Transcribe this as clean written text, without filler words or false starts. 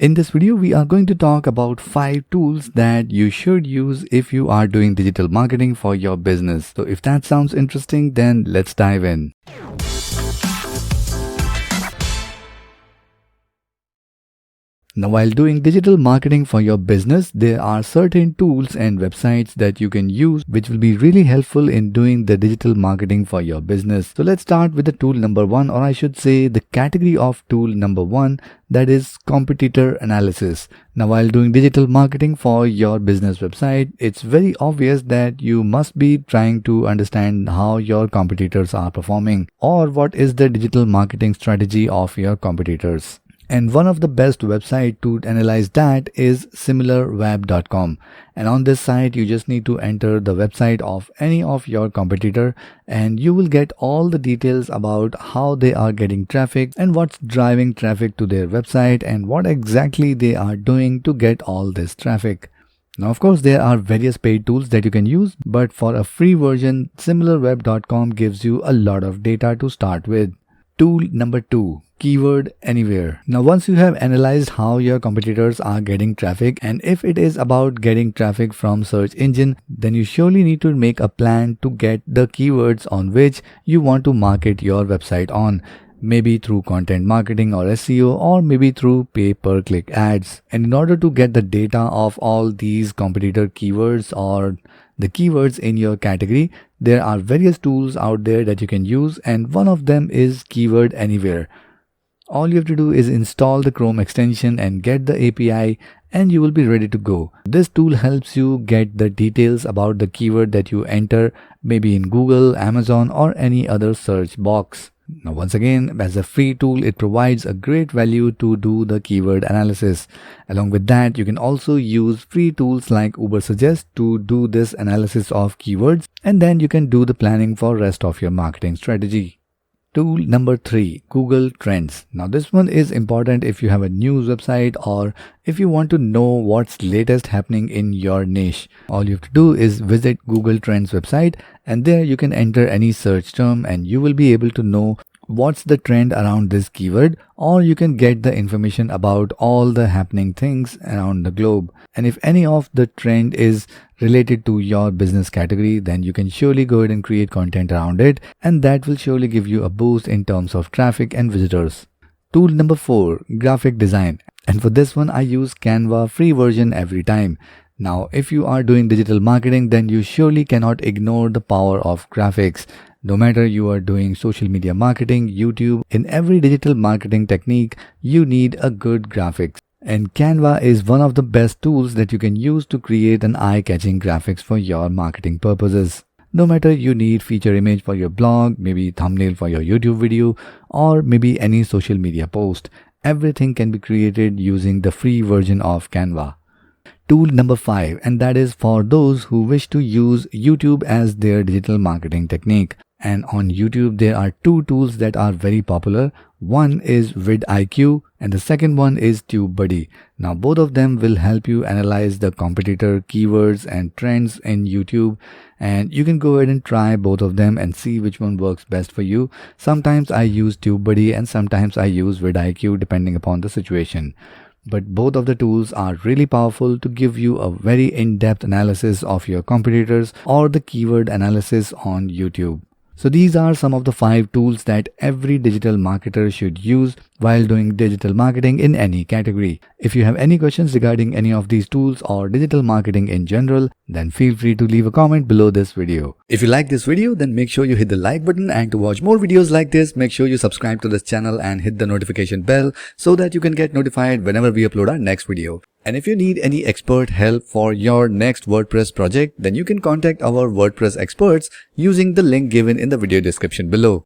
In this video, we are going to talk about 5 tools that you should use if you are doing digital marketing for your business. So if that sounds interesting, then let's dive in. Now, while doing digital marketing for your business, there are certain tools and websites that you can use which will be really helpful in doing the digital marketing for your business. So let's start with the tool number 1, or I should say the category of tool number 1, that is competitor analysis. Now, while doing digital marketing for your business website, it's very obvious that you must be trying to understand how your competitors are performing or what is the digital marketing strategy of your competitors. And one of the best websites to analyze that is similarweb.com. And on this site, you just need to enter the website of any of your competitor and you will get all the details about how they are getting traffic and what's driving traffic to their website and what exactly they are doing to get all this traffic. Now, of course, there are various paid tools that you can use, but for a free version, similarweb.com gives you a lot of data to start with. Tool number 2. Keyword Anywhere. Now, once you have analyzed how your competitors are getting traffic and if it is about getting traffic from search engine, then you surely need to make a plan to get the keywords on which you want to market your website on. Maybe through content marketing or SEO, or maybe through pay-per-click ads. And in order to get the data of all these competitor keywords or the keywords in your category, there are various tools out there that you can use, and one of them is Keyword Anywhere. All you have to do is install the Chrome extension and get the API and you will be ready to go. This tool helps you get the details about the keyword that you enter, maybe in Google, Amazon, or any other search box. Now, once again, as a free tool, it provides a great value to do the keyword analysis. Along with that, you can also use free tools like Ubersuggest to do this analysis of keywords, and then you can do the planning for rest of your marketing strategy. Tool number 3, Google Trends. Now, this one is important if you have a news website or if you want to know what's latest happening in your niche. All you have to do is visit Google Trends website, and there you can enter any search term and you will be able to know what's the trend around this keyword, or you can get the information about all the happening things around the globe. And if any of the trend is related to your business category, then you can surely go ahead and create content around it, and that will surely give you a boost in terms of traffic and visitors. Tool number 4, graphic design. And for this one, I use Canva free version every time. Now, if you are doing digital marketing, then you surely cannot ignore the power of graphics. No matter you are doing social media marketing, YouTube, in every digital marketing technique, you need a good graphics. And Canva is one of the best tools that you can use to create an eye-catching graphics for your marketing purposes. No matter you need feature image for your blog, maybe thumbnail for your YouTube video, or maybe any social media post, everything can be created using the free version of Canva. Tool number 5, and that is for those who wish to use YouTube as their digital marketing technique. And on YouTube, there are 2 tools that are very popular. One is vidIQ and the second one is TubeBuddy. Now, both of them will help you analyze the competitor keywords and trends in YouTube, and you can go ahead and try both of them and see which one works best for you. Sometimes I use TubeBuddy and sometimes I use vidIQ depending upon the situation. But both of the tools are really powerful to give you a very in-depth analysis of your competitors or the keyword analysis on YouTube. So these are some of the 5 tools that every digital marketer should use while doing digital marketing in any category. If you have any questions regarding any of these tools or digital marketing in general, then feel free to leave a comment below this video. If you like this video, then make sure you hit the like button, and to watch more videos like this, make sure you subscribe to this channel and hit the notification bell so that you can get notified whenever we upload our next video. And if you need any expert help for your next WordPress project, then you can contact our WordPress experts using the link given in the video description below.